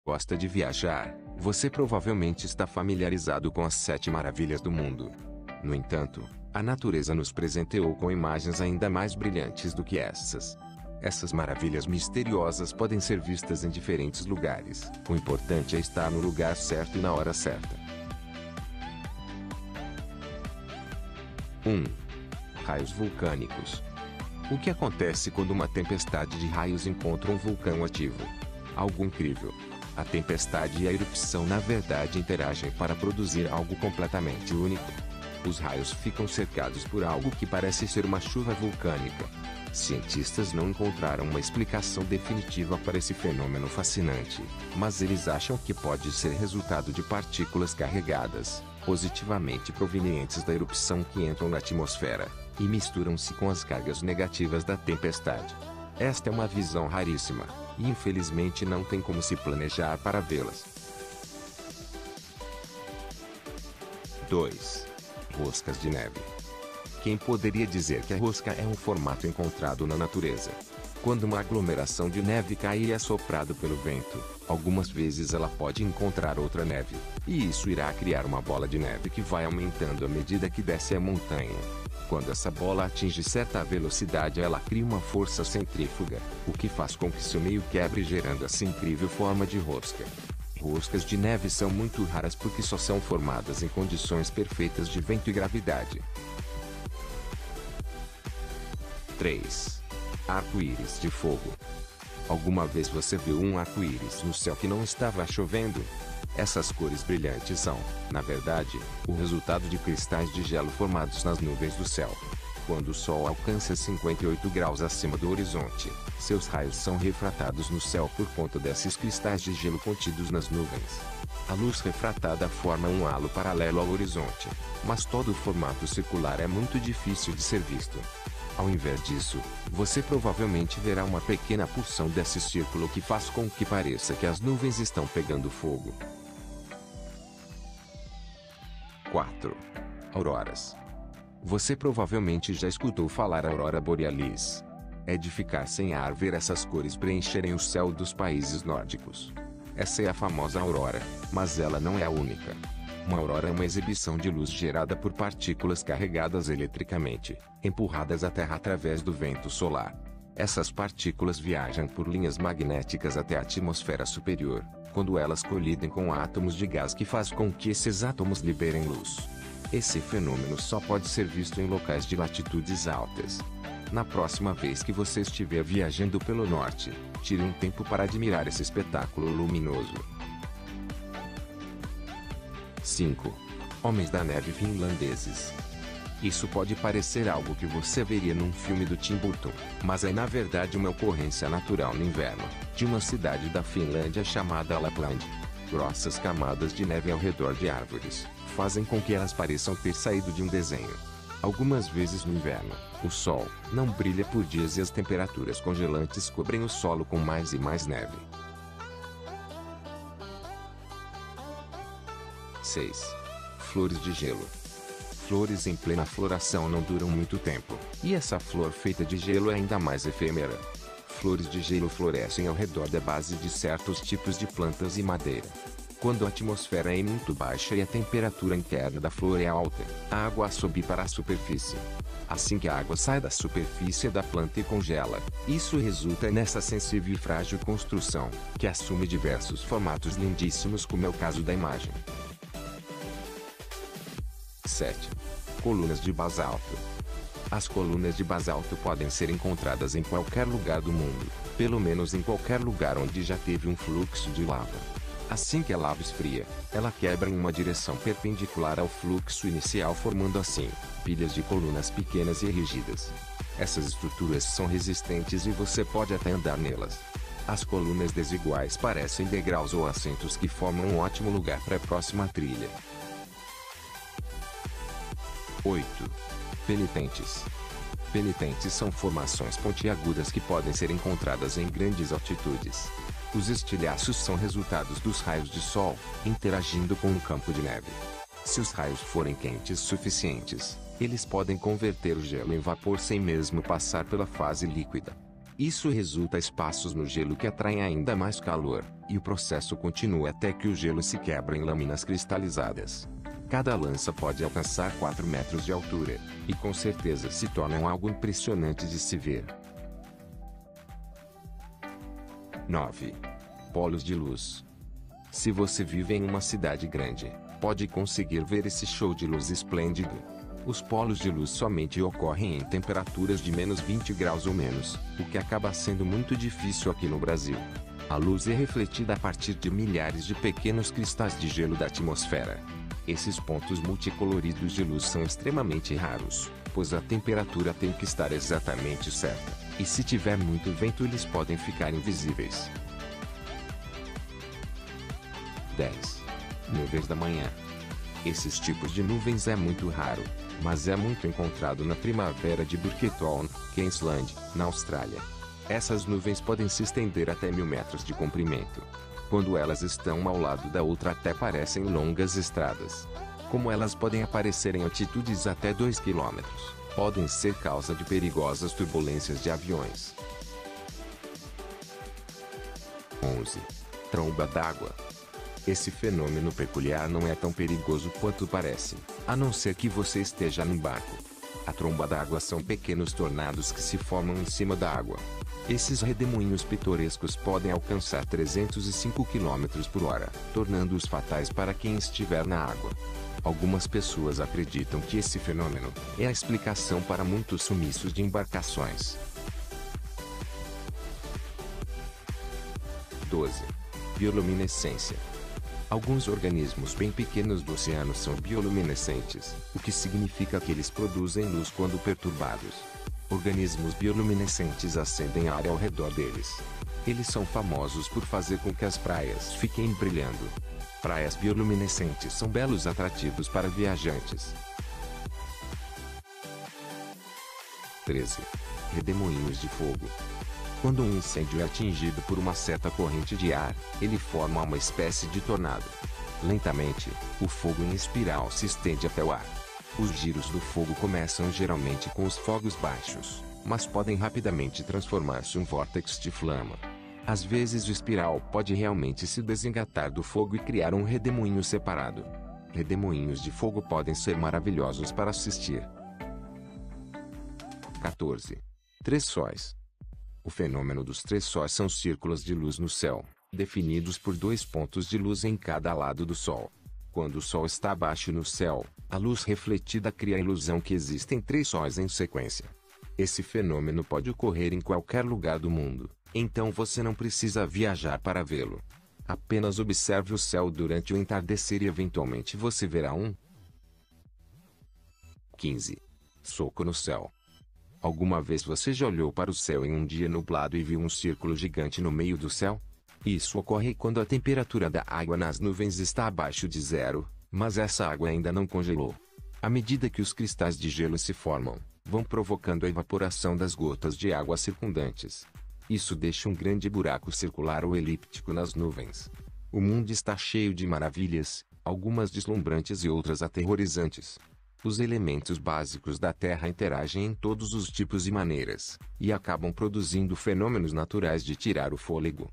Gosta de viajar, você provavelmente está familiarizado com as 7 maravilhas do mundo. No entanto, a natureza nos presenteou com imagens ainda mais brilhantes do que essas. Essas maravilhas misteriosas podem ser vistas em diferentes lugares. O importante é estar no lugar certo e na hora certa. 1. Raios vulcânicos. O que acontece quando uma tempestade de raios encontra um vulcão ativo? Algo incrível. A tempestade e a erupção na verdade interagem para produzir algo completamente único. Os raios ficam cercados por algo que parece ser uma chuva vulcânica. Cientistas não encontraram uma explicação definitiva para esse fenômeno fascinante, mas eles acham que pode ser resultado de partículas carregadas, positivamente provenientes da erupção que entram na atmosfera, e misturam-se com as cargas negativas da tempestade. Esta é uma visão raríssima, e infelizmente não tem como se planejar para vê-las. 2. Roscas de neve. Quem poderia dizer que a rosca é um formato encontrado na natureza? Quando uma aglomeração de neve cai e é soprado pelo vento, algumas vezes ela pode encontrar outra neve, e isso irá criar uma bola de neve que vai aumentando à medida que desce a montanha. Quando essa bola atinge certa velocidade, ela cria uma força centrífuga, o que faz com que seu meio quebre, gerando essa incrível forma de rosca. Roscas de neve são muito raras porque só são formadas em condições perfeitas de vento e gravidade. 3. Arco-íris de fogo. Alguma vez você viu um arco-íris no céu que não estava chovendo? Essas cores brilhantes são, na verdade, o resultado de cristais de gelo formados nas nuvens do céu. Quando o Sol alcança 58 graus acima do horizonte, seus raios são refratados no céu por conta desses cristais de gelo contidos nas nuvens. A luz refratada forma um halo paralelo ao horizonte, mas todo o formato circular é muito difícil de ser visto. Ao invés disso, você provavelmente verá uma pequena porção desse círculo que faz com que pareça que as nuvens estão pegando fogo. 4. Auroras. Você provavelmente já escutou falar aurora borealis. É de ficar sem ar ver essas cores preencherem o céu dos países nórdicos. Essa é a famosa aurora, mas ela não é a única. Uma aurora é uma exibição de luz gerada por partículas carregadas eletricamente, empurradas à Terra através do vento solar. Essas partículas viajam por linhas magnéticas até a atmosfera superior, quando elas colidem com átomos de gás que faz com que esses átomos liberem luz. Esse fenômeno só pode ser visto em locais de latitudes altas. Na próxima vez que você estiver viajando pelo norte, tire um tempo para admirar esse espetáculo luminoso. 5. Homens da neve finlandeses. Isso pode parecer algo que você veria num filme do Tim Burton, mas é na verdade uma ocorrência natural no inverno, de uma cidade da Finlândia chamada Lapland. Grossas camadas de neve ao redor de árvores fazem com que elas pareçam ter saído de um desenho. Algumas vezes no inverno, o sol não brilha por dias e as temperaturas congelantes cobrem o solo com mais e mais neve. 6. Flores de gelo. Flores em plena floração não duram muito tempo, e essa flor feita de gelo é ainda mais efêmera. Flores de gelo florescem ao redor da base de certos tipos de plantas e madeira. Quando a atmosfera é muito baixa e a temperatura interna da flor é alta, a água sobe para a superfície. Assim que a água sai da superfície da planta e congela, isso resulta nessa sensível e frágil construção, que assume diversos formatos lindíssimos, como é o caso da imagem. 7. Colunas de basalto. As colunas de basalto podem ser encontradas em qualquer lugar do mundo, pelo menos em qualquer lugar onde já teve um fluxo de lava. Assim que a lava esfria, ela quebra em uma direção perpendicular ao fluxo inicial, formando assim pilhas de colunas pequenas e rígidas. Essas estruturas são resistentes e você pode até andar nelas. As colunas desiguais parecem degraus ou assentos que formam um ótimo lugar para a próxima trilha. 8. Penitentes. Penitentes são formações pontiagudas que podem ser encontradas em grandes altitudes. Os estilhaços são resultados dos raios de sol interagindo com um campo de neve. Se os raios forem quentes suficientes, eles podem converter o gelo em vapor sem mesmo passar pela fase líquida. Isso resulta em espaços no gelo que atraem ainda mais calor, e o processo continua até que o gelo se quebra em lâminas cristalizadas. Cada lança pode alcançar 4 metros de altura, e com certeza se tornam algo impressionante de se ver. 9. Polos de luz. Se você vive em uma cidade grande, pode conseguir ver esse show de luz esplêndido. Os polos de luz somente ocorrem em temperaturas de menos 20 graus ou menos, o que acaba sendo muito difícil aqui no Brasil. A luz é refletida a partir de milhares de pequenos cristais de gelo da atmosfera. Esses pontos multicoloridos de luz são extremamente raros, pois a temperatura tem que estar exatamente certa, e se tiver muito vento eles podem ficar invisíveis. 10. Nuvens da manhã. Esses tipos de nuvens é muito raro, mas é muito encontrado na primavera de Burketon, Queensland, na Austrália. Essas nuvens podem se estender até 1000 metros de comprimento. Quando elas estão ao lado da outra até parecem longas estradas. Como elas podem aparecer em altitudes até 2 km, podem ser causa de perigosas turbulências de aviões. 11. Tromba d'água. Esse fenômeno peculiar não é tão perigoso quanto parece, a não ser que você esteja num barco. A tromba d'água são pequenos tornados que se formam em cima da água. Esses redemoinhos pitorescos podem alcançar 305 km por hora, tornando-os fatais para quem estiver na água. Algumas pessoas acreditam que esse fenômeno é a explicação para muitos sumiços de embarcações. 12. Bioluminescência. Alguns organismos bem pequenos do oceano são bioluminescentes, o que significa que eles produzem luz quando perturbados. Organismos bioluminescentes acendem a área ao redor deles. Eles são famosos por fazer com que as praias fiquem brilhando. Praias bioluminescentes são belos atrativos para viajantes. 13. Redemoinhos de fogo. Quando um incêndio é atingido por uma certa corrente de ar, ele forma uma espécie de tornado. Lentamente, o fogo em espiral se estende até o ar. Os giros do fogo começam geralmente com os fogos baixos, mas podem rapidamente transformar-se em um vórtex de flama. Às vezes o espiral pode realmente se desengatar do fogo e criar um redemoinho separado. Redemoinhos de fogo podem ser maravilhosos para assistir. 14. Três sóis. O fenômeno dos três sóis são círculos de luz no céu, definidos por 2 pontos de luz em cada lado do Sol. Quando o Sol está abaixo no céu, a luz refletida cria a ilusão que existem 3 sóis em sequência. Esse fenômeno pode ocorrer em qualquer lugar do mundo, então você não precisa viajar para vê-lo. Apenas observe o céu durante o entardecer e eventualmente você verá um. 15. Soco no céu. Alguma vez você já olhou para o céu em um dia nublado e viu um círculo gigante no meio do céu? Isso ocorre quando a temperatura da água nas nuvens está abaixo de zero, mas essa água ainda não congelou. À medida que os cristais de gelo se formam, vão provocando a evaporação das gotas de água circundantes. Isso deixa um grande buraco circular ou elíptico nas nuvens. O mundo está cheio de maravilhas, algumas deslumbrantes e outras aterrorizantes. Os elementos básicos da Terra interagem em todos os tipos e maneiras, e acabam produzindo fenômenos naturais de tirar o fôlego.